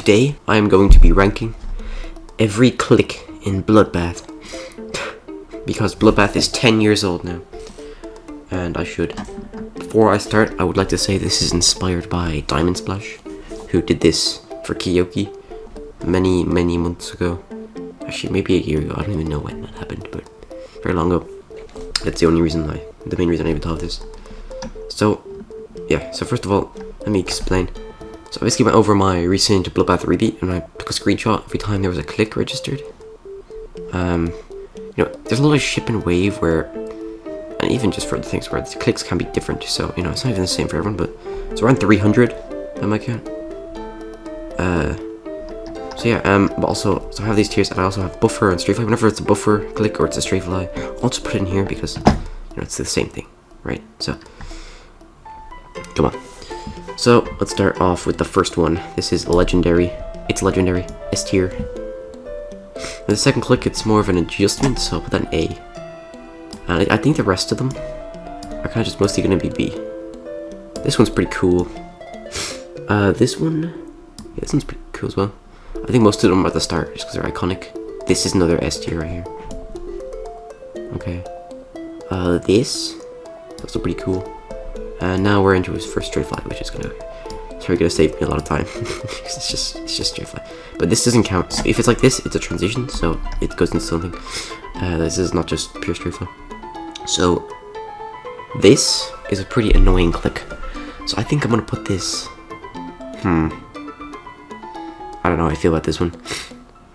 today I am going to be ranking every click in Bloodbath. Because Bloodbath is 10 years old now. And I should. Before I start, I would like to say this is inspired by Diamond Splash, who did this for Kyouki many months ago. Actually, maybe a year ago. I don't even know when that happened, but very long ago. That's the main reason I even thought of this. So, yeah. So first of all, let me explain. So I basically went over my recent Bloodbath rebeat, and I took a screenshot every time there was a click registered. You know, there's a lot of ship and wave where, and even just for the things where the clicks can be different. So you know, it's not even the same for everyone, but it's around 300 by my count. So yeah, but also, so I have these tiers, and I also have buffer and strafe fly. Whenever it's a buffer click or it's a strafe fly, I'll just put it in here because, you know, it's the same thing, right? So, come on. So, let's start off with the first one. This is legendary. It's legendary. S tier. And the second click, it's more of an adjustment, so I'll put that in A. And I think the rest of them are kind of just mostly going to be B. This one's pretty cool. This one, yeah, this one's pretty cool as well. I think most of them are at the start, just because they're iconic. This is another S tier right here. Okay. This is also pretty cool. And now we're into his first straight fly, which is probably gonna save me a lot of time. Because it's just straight fly. But this doesn't count. So if it's like this, it's a transition, so it goes into something. This is not just pure straight fly. So this is a pretty annoying click. So I think I'm gonna put this. I don't know how I feel about this one.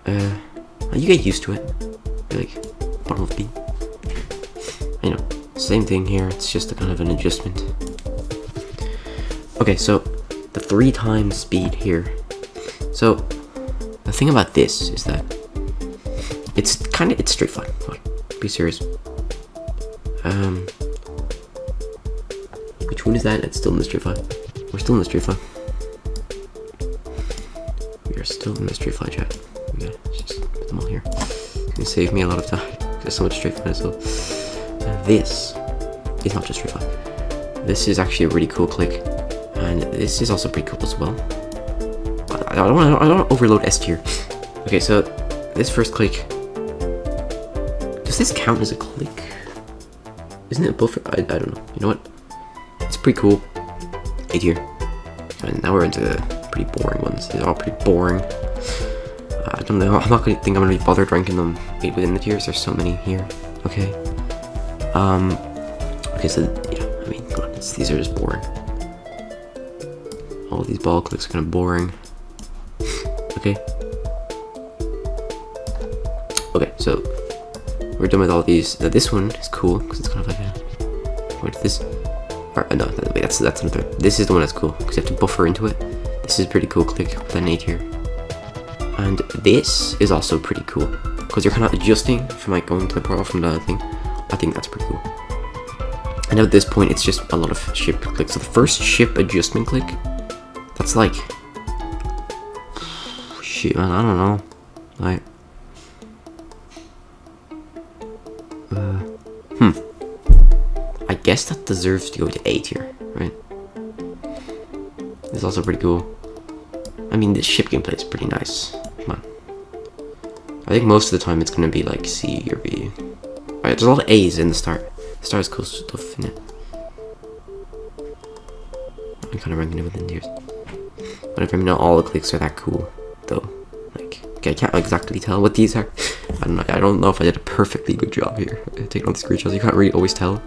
You get used to it. Like, bottom of B. You know, same thing here. It's just a kind of an adjustment. Okay, so the 3 times speed here. So the thing about this is that it's straight fly. Be serious. Which one is that? It's still in the straight fly. We're still in the straight fly. We're still in the straight fly chat. Yeah, just put them all here. It's gonna save me a lot of time. There's so much straight fly as well. This is not just straight fly. This is actually a really cool click, and this is also pretty cool as well. I don't want to overload S tier. Okay, so this first click. Does this count as a click? Isn't it a buffer? I don't know. You know what? It's pretty cool. A tier. And now we're into the pretty boring ones. These are all pretty boring. I don't know. I'm not gonna think I'm gonna be bothered ranking them within the tiers. There's so many here. Okay. Okay. So yeah. I mean, come on. These are just boring. All these ball clicks are kind of boring. Okay. Okay. So we're done with all these. Now this one is cool because it's kind of like a. What's this? Or, no, wait, that's another. This is the one that's cool because you have to buffer into it. This is a pretty cool click with an A tier. And this is also pretty cool because you're kind of adjusting from like going to the portal from the other thing. I think that's pretty cool. And at this point, it's just a lot of ship clicks. So the first ship adjustment click, that's like, shit, man, I don't know, like, I guess that deserves to go to A tier, right? It's also pretty cool. I mean, the ship gameplay is pretty nice. Come on. I think most of the time it's gonna be like C or B. Alright, there's a lot of A's in the start. The start is cool stuff in it. I'm kind of ranking it within tiers. But I mean, not all the clicks are that cool, though. Like, okay, I can't exactly tell what these are. I don't know if I did a perfectly good job here taking all the screenshots. You can't really always tell.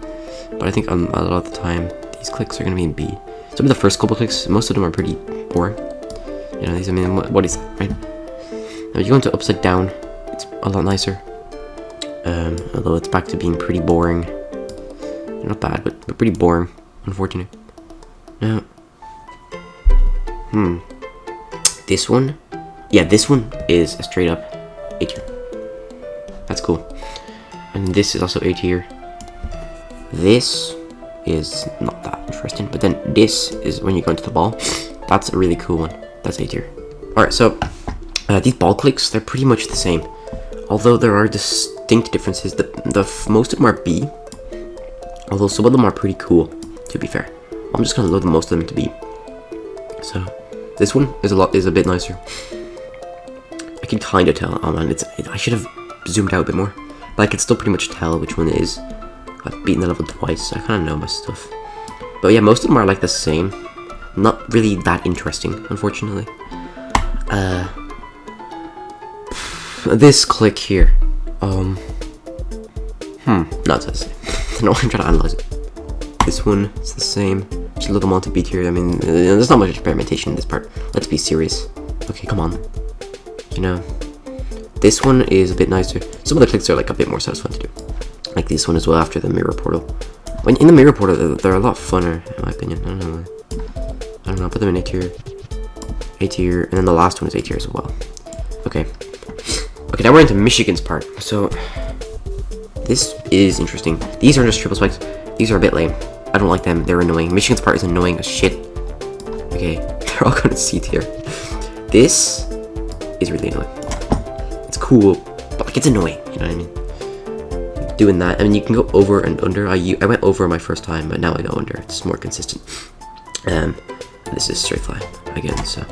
But I think a lot of the time, these clicks are gonna be in B. Some of the first couple clicks, most of them are pretty boring. You know, these, I mean, what is that, right? Now, you go into upside down, it's a lot nicer. Although it's back to being pretty boring. Not bad, but pretty boring, unfortunate. Now, this one, yeah, this one is a straight up A tier. That's cool. And this is also A tier. This is not that interesting, but then this is when you go into the ball. That's a really cool one. That's A tier. Alright, so these ball clicks, they're pretty much the same. Although there are distinct differences. Most of them are B. Although some of them are pretty cool, to be fair. I'm just gonna load most of them to B. So this one is a bit nicer. I can kind of tell. Oh man, I should have zoomed out a bit more. But I can still pretty much tell which one it is. I've beaten the level twice, so I kind of know my stuff. But yeah, most of them are like the same. Not really that interesting, unfortunately. This click here. No, it's the same. No, I'm trying to analyze it. This one, it's the same. Just a little more to beat here. I mean, there's not much experimentation in this part. Let's be serious. Okay, come on. You know, this one is a bit nicer. Some of the clicks are like a bit more satisfying to do. Like this one as well after the mirror portal. When in the mirror portal, they're a lot funner, in my opinion. I don't know. Put them in A tier, and then the last one is A tier as well. Okay. Okay, now we're into Michigun's part. So this is interesting. These are just triple spikes. These are a bit lame. I don't like them. They're annoying. Michigun's part is annoying as shit. Okay, they're all going to C tier. This is really annoying. It's cool, but like it's annoying. You know what I mean? Doing that. I mean, you can go over and under. I went over my first time, but now I go under. It's more consistent. This is straight fly again. So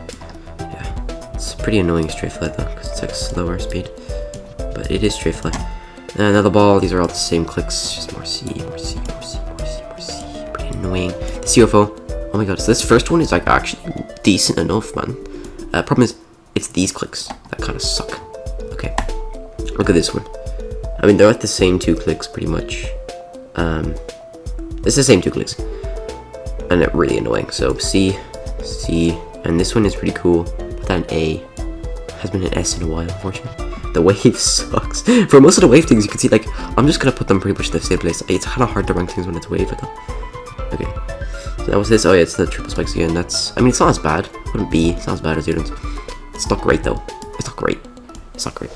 yeah, it's pretty annoying straight fly though, because it's like slower speed. But it is straight fly. Another ball. These are all the same clicks. Just more C, more C, more C, more C, more C. Pretty annoying. The UFO. Oh my god. So this first one is like actually decent enough, man. Problem is, it's these clicks that kind of suck. Okay. Look at this one. I mean, they're like the same two clicks pretty much. It's the same two clicks. And they're really annoying. So C, C, and this one is pretty cool. Put that in A. Has been an S in a while, unfortunately. The wave sucks. For most of the wave things, you can see, like, I'm just gonna put them pretty much in the same place. It's kind of hard to rank things when it's wave, I thought. Okay. So that was this. Oh yeah, it's the triple spikes again. I mean, it's not as bad. Wouldn't be. It's not as bad as the others. It's not great though. It's not great. It's not great.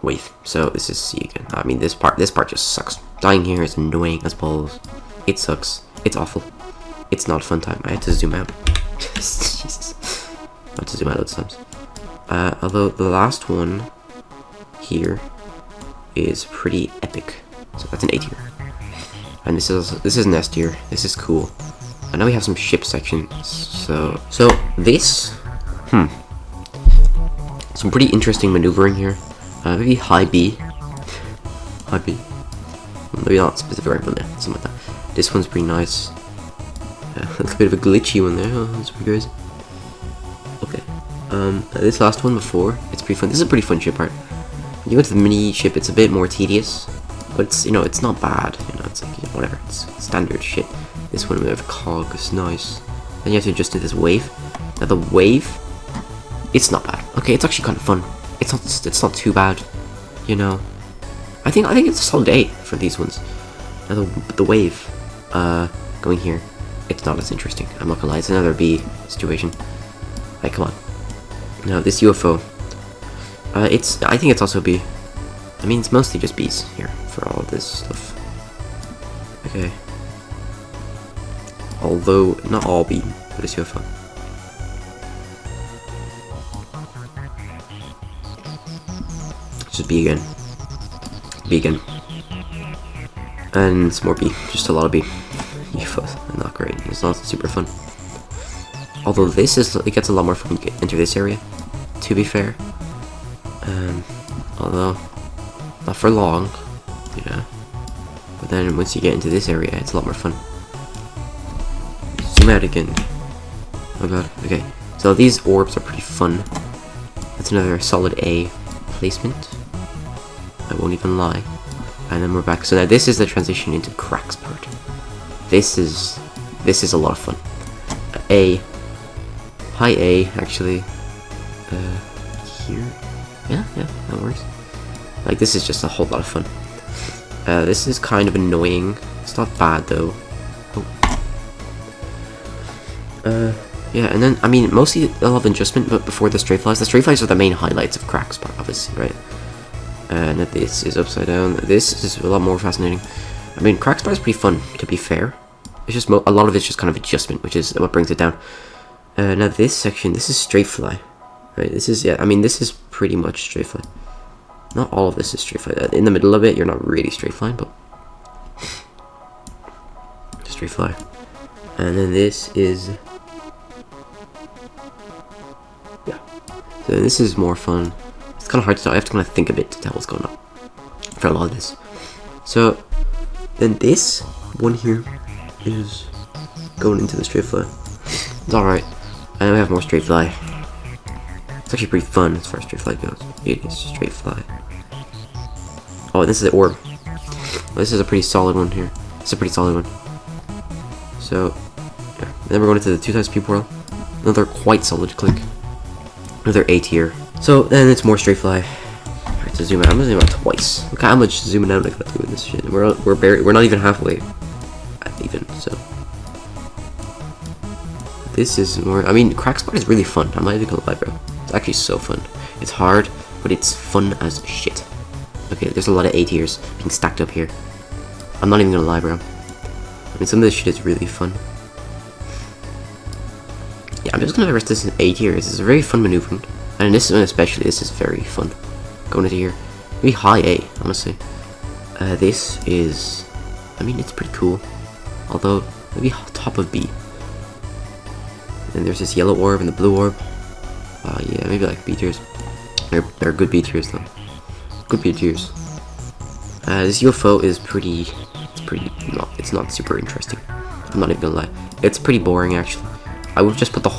Wave. So this is C again. I mean, this part just sucks. Dying here is annoying as balls. It sucks. It's awful. It's not a fun time. I had to zoom out. Jesus. I had to zoom out loads of times. Although the last one here is pretty epic. So that's an A tier. And this is an S tier. This is cool. I know we have some ship sections. So this, some pretty interesting maneuvering here. Maybe high B. High B. Maybe not specific rank, but yeah, something like that. This one's pretty nice. That's a bit of a glitchy one there. Oh, that's pretty crazy. Okay. This last one before, it's pretty fun. This is a pretty fun ship part. When you go to the mini ship, it's a bit more tedious, but it's, you know, it's not bad. You know, it's like, you know, whatever. It's standard shit. This one we have cog is nice. Then you have to adjust to this wave. Now the wave, it's not bad. Okay, it's actually kind of fun. It's not too bad. You know, I think it's a solid A for these ones. Now the wave, going here, it's not as interesting. I'm not gonna lie. It's another B situation. Like, come on. Now this UFO, I think it's also B. I mean, it's mostly just B's here for all of this stuff. Okay. Although not all B, but it's UFO. Just B again. B again. And some more B. Just a lot of B. UFOs are not great. It's not super fun. Although it gets a lot more fun when you enter this area, to be fair. Although, not for long, you know. But then once you get into this area, it's a lot more fun. Zoom out again. Oh god, okay. So these orbs are pretty fun. That's another solid A placement. I won't even lie. And then we're back. So now this is the transition into cracks part. This is a lot of fun. A. High A, actually. Here? Yeah, that works. Like, this is just a whole lot of fun. This is kind of annoying. It's not bad, though. Oh. Yeah, and then, I mean, mostly a lot of adjustment, but before the straight flies. The straight flies are the main highlights of cracks part, obviously, right? And this is upside down. This is a lot more fascinating. I mean, cracks part is pretty fun, to be fair. It's just, a lot of it's just kind of adjustment, which is what brings it down. Now this section, this is straight fly, right? This is, yeah, I mean, this is pretty much straight fly. Not all of this is straight fly. In the middle of it, you're not really straight flying, but straight fly. And then this is Yeah. So this is more fun. It's kind of hard to tell. I have to kind of think a bit to tell what's going on for a lot of this. So then this one here is going into the straight fly. It's alright. And then we have more straight fly. It's actually pretty fun as far as straight fly goes. It is straight fly. Oh, this is the orb. Well, this is a pretty solid one here. It's a pretty solid one. So, yeah. And then we're going into the 2 times peep whirl. Another quite solid click. Another A tier. So then it's more straight fly. Alright, so zoom out. I'm gonna zoom out twice. Look how much zooming out I gotta do with this shit. We're not even halfway. Even so. This is more. I mean, crack spot is really fun. I'm not even gonna lie, bro. It's actually so fun. It's hard, but it's fun as shit. Okay, there's a lot of A tiers being stacked up here. I'm not even gonna lie, bro. I mean, some of this shit is really fun. Yeah, I'm just gonna rest this in A tier. This is a very fun maneuvering, and in this one especially, this is very fun. Going into here, maybe high A, honestly. This is, I mean, it's pretty cool. Although maybe top of B. And there's this yellow orb and the blue orb. Yeah, maybe like B tiers. They're good B tiers though. Good B tiers. This UFO is pretty. It's not super interesting. I'm not even gonna lie. It's pretty boring actually. I would just put the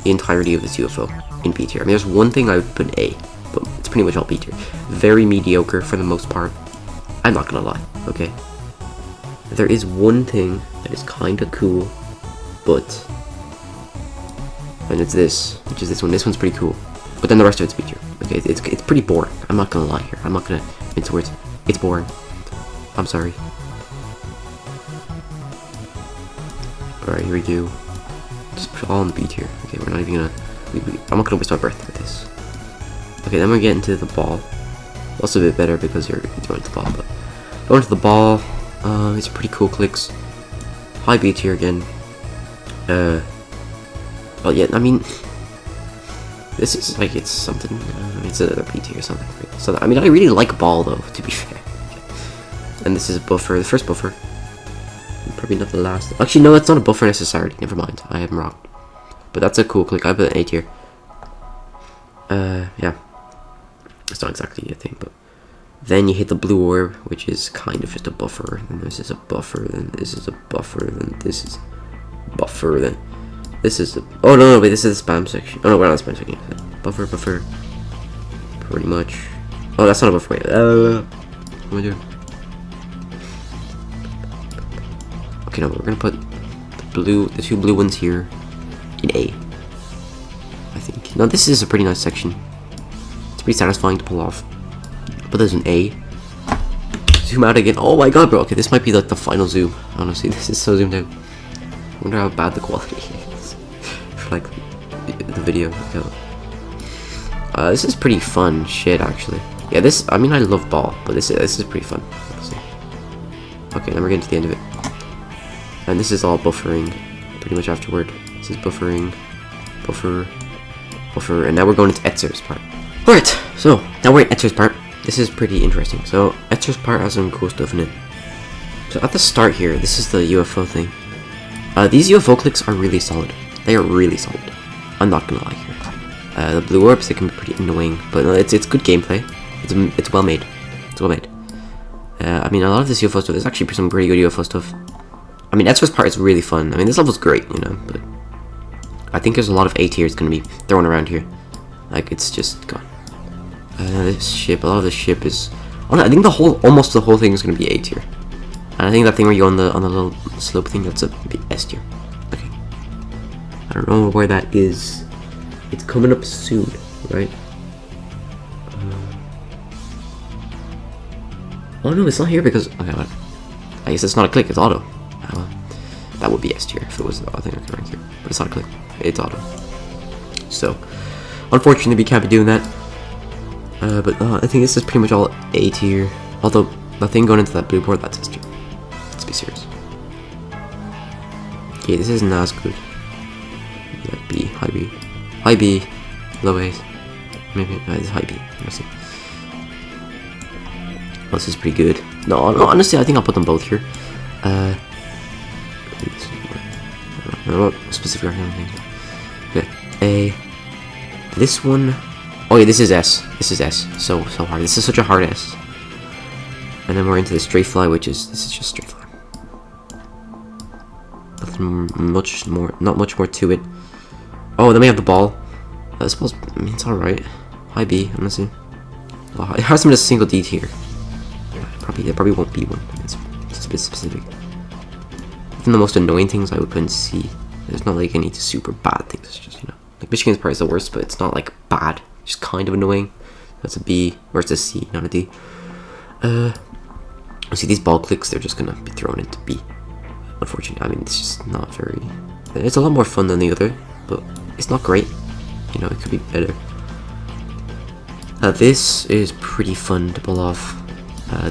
entirety of this UFO in B tier. I mean, there's one thing I would put in A, but it's pretty much all B tier. Very mediocre for the most part. I'm not gonna lie. Okay. There is one thing that is kind of cool, and it's this, which is this one. This one's pretty cool, but then the rest of it's B tier. Okay, it's pretty boring. I'm not gonna lie here. I'm not gonna mince words. It's boring. I'm sorry. Alright, here we go. Just put it all in the B tier. Okay, we're not even gonna. I'm not gonna waste my breath with this. Okay, then we're getting to the ball. Also a bit better because you're going to the ball, but going to the ball. These are pretty cool clicks. High B tier again. Well, yeah, I mean, this is like, it's something, it's another B tier or something. Right? So, I mean, I really like ball though, to be fair. Okay. And this is a buffer, the first buffer. Probably not the last. Actually, no, it's not a buffer necessarily. Never mind, I am wrong. But that's a cool click. I put an A tier. Yeah. It's not exactly a thing, but then you hit the blue orb, which is kind of just a buffer. Then this is a buffer. Then this is a buffer. Then this is a buffer. Then this is a. Oh no, wait, this is the spam section. Oh no, we're not the spam section. Buffer. Pretty much. Oh, that's not a buffer. Wait. What am I doing? Okay, no, we're gonna put the 2 blue ones here in A. I think. Now this is a pretty nice section. It's pretty satisfying to pull off. But there's an A. Zoom out again. Oh my god, bro. Okay, this might be like the final zoom. Honestly, this is so zoomed out. I wonder how bad the quality is for like the video. This is pretty fun shit, actually. Yeah, this. I mean, I love ball, but this is pretty fun. Honestly. Okay, then we're getting to the end of it, and this is all buffering. Pretty much afterward. This is buffering, buffer, and now we're going into Etzer's part. Alright, so now we're at Etzer's part. This is pretty interesting. So Etzer's part has some cool stuff in it. So at the start here, this is the UFO thing. These UFO clicks are really solid. They are really solid. I'm not gonna lie here. The blue orbs, they can be pretty annoying, but it's good gameplay. It's well made. It's well made. I mean, a lot of this UFO stuff is actually some pretty good UFO stuff. I mean, Etzer's part is really fun. I mean, this level's great, you know, but I think there's a lot of A tiers gonna be thrown around here. Like, it's just gone. This ship, a lot of this ship is. I think almost the whole thing is gonna be A tier. And I think that thing where you go on the little slope thing, that's a S tier. Okay. I don't know where that is. It's coming up soon, right? Oh no, it's not here because. Okay, what? I guess it's not a click. It's auto. That would be S tier if it was. I think I can rank here, but it's not a click. It's auto. So, unfortunately, we can't be doing that. But I think this is pretty much all A tier. Although the thing going into that blue board, that's S tier. Let's be serious. Okay, this isn't as good. Yeah, B, high B, low A. Maybe no, it's high B. Let's see. Oh, this is pretty good. No, honestly, I think I'll put them both here. I don't know what specific things. Okay, A. This one. Oh yeah, this is S. This is S. So hard. This is such a hard S. And then we're into the straight fly, which is this is just straight fly. Nothing much more. Not much more to it. Oh, then we have the ball. I suppose. I mean, it's all right. High B, honestly. Well, it has them in a single D tier. There probably won't be one. It's a bit specific. Even the most annoying things I would put in C. There's not like any super bad things. It's just, you know, like Michigan's probably the worst, but it's not like bad. It's just kind of annoying. That's a B, or it's a C, not a D. See these ball clicks, they're just gonna be thrown into B. Unfortunately, I mean, it's just not very. It's a lot more fun than the other, but it's not great. You know, it could be better. This is pretty fun to pull off.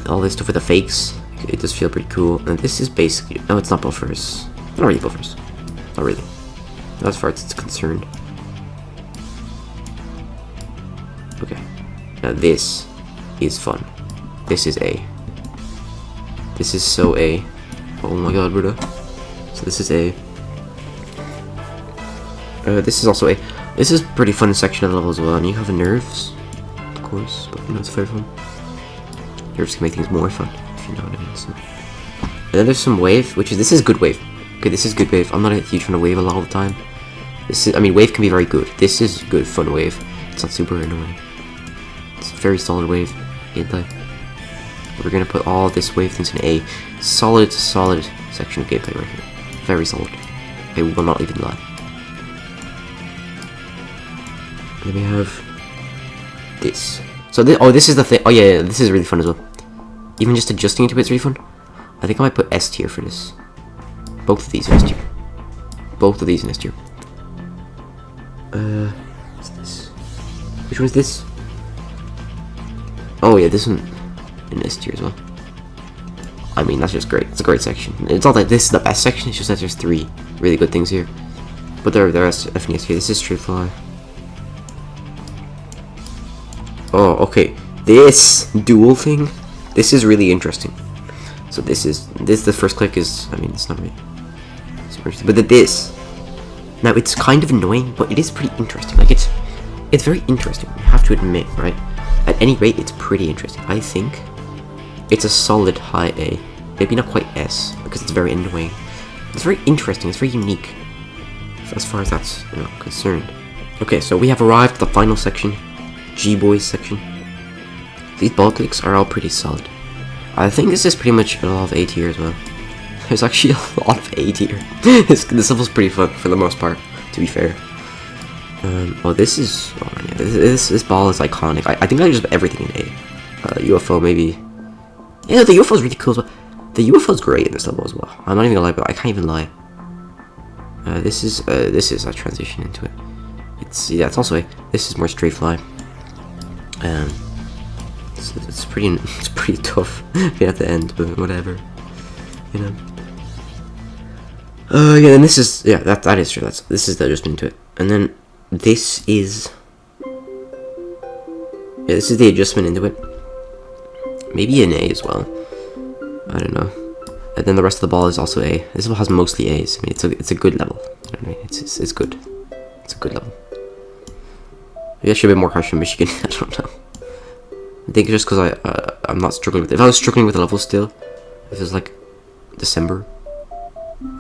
All this stuff with the fakes, it does feel pretty cool. And this is basically, no, it's not buffers. Not really buffers. Not really. Not as far as it's concerned. Okay. Now this is fun. This is A. This is so A. Oh my god, brother. So this is A. This is also A. This is pretty fun section of the level as well. And you have nerves, of course, but you know, it's very fun. Nerves can make things more fun, if you know what I mean. So. And then there's some wave, which is, this is good wave. Okay, this is good wave. I'm not a huge fan of wave a lot of the time. This is, I mean, wave can be very good. This is good, fun wave. It's not super annoying. It's a very solid wave. Gameplay. We're gonna put all this wave things in A. Solid section of gameplay right here. Very solid. I will not even lie. Then we have this. So this, oh, this is the thing. Oh yeah, this is really fun as well. Even just adjusting into it's really fun. I think I might put S tier for this. Both of these in S tier. Both of these in S tier. What's this? Which one is this? Oh yeah, this one in S tier as well. I mean, that's just great. It's a great section. It's not that this is the best section. It's just that there's 3 really good things here. But there are definitely S tier. This is straight fly. Oh, okay. This dual thing, this is really interesting. So this the first click is, I mean, it's not really super interesting, but this, now it's kind of annoying, but it is pretty interesting. Like it's very interesting. You have to admit, right? At any rate, it's pretty interesting. I think it's a solid high A, maybe not quite S, because it's very annoying. It's very interesting. It's very unique, as far as that's, you know, concerned. Okay, so we have arrived at the final section. Gboy section. These ball clicks are all pretty solid. I think this is pretty much a lot of A tier as well. There's actually a lot of A tier. This level's pretty fun for the most part, to be fair. Oh, this is, oh yeah, this ball is iconic. I think I just put everything in A. UFO maybe. Yeah, the UFO is really cool as well. The UFO is great in this level as well. I'm not even gonna lie, but I can't even lie. This is a transition into it. Yeah, it's also A. This is more straight fly. It's pretty tough at the end, but whatever, you know. Yeah, then this is, yeah, that is true. This is just into it, and then this is, yeah, this is the adjustment into it. Maybe an A as well. I don't know. And then the rest of the ball is also A. This level has mostly A's. I mean, it's a good level. You know what I mean? It's good. It's a good level. Maybe I should be more harsh on Michigan. I don't know. I think it's just because I'm not struggling with it. If I was struggling with the level still, if it was like December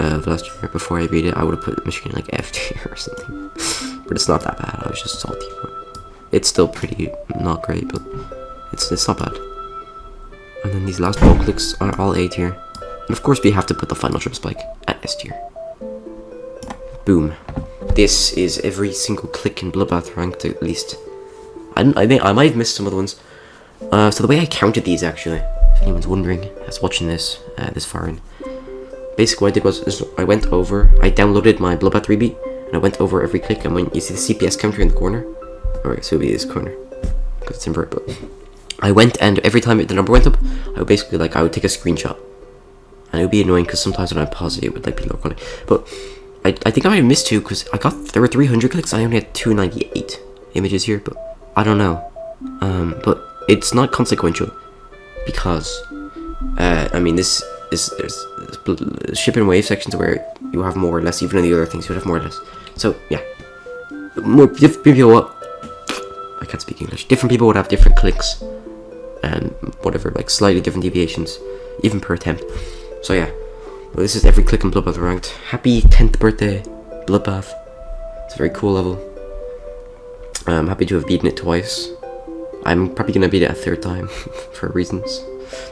of last year before I beat it, I would have put Michigan like F tier or something. But it's not that bad. I was just salty. It's still pretty not great, but it's not bad. And then these last ball clicks are all A tier, and of course we have to put the final trip spike at S tier. Boom. This is every single click in Bloodbath ranked at least. I think I might have missed some other ones. So the way I counted these, actually, if anyone's wondering, that's watching this this far in. Basically what I did was I went over, I downloaded my Bloodbath 3B, and I went over every click, and when you see the CPS counter in the corner, alright, so it'll be this corner, because it's inverted, but I went, and every time the number went up, I would basically, like, I would take a screenshot, and it would be annoying, because sometimes when I pause it would, like, be low quality, but I think I might have missed 2, because there were 300 clicks, I only had 298 images here, but I don't know, but it's not consequential, because, I mean, there's ship and wave sections where you have more or less, even in the other things you would have more or less, so, yeah. different people. I can't speak English. Different people would have different clicks and whatever, like slightly different deviations, even per attempt. So yeah, well, this is every click in Bloodbath ranked. Happy 10th birthday, Bloodbath. It's a very cool level. I'm happy to have beaten it twice. I'm probably gonna beat it a third time for reasons,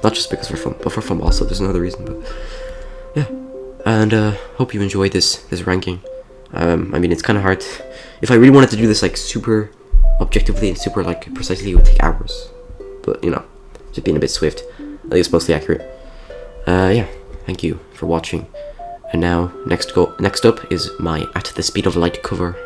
not just because for fun, but for fun also. There's another reason, but yeah. And hope you enjoyed this ranking. I mean, it's kind of hard. If I really wanted to do this like super objectively and super like precisely, it would take hours. But you know, just being a bit swift. I think it's mostly accurate. Yeah. Thank you for watching. And now, next up is my At the Speed of Light cover.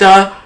Da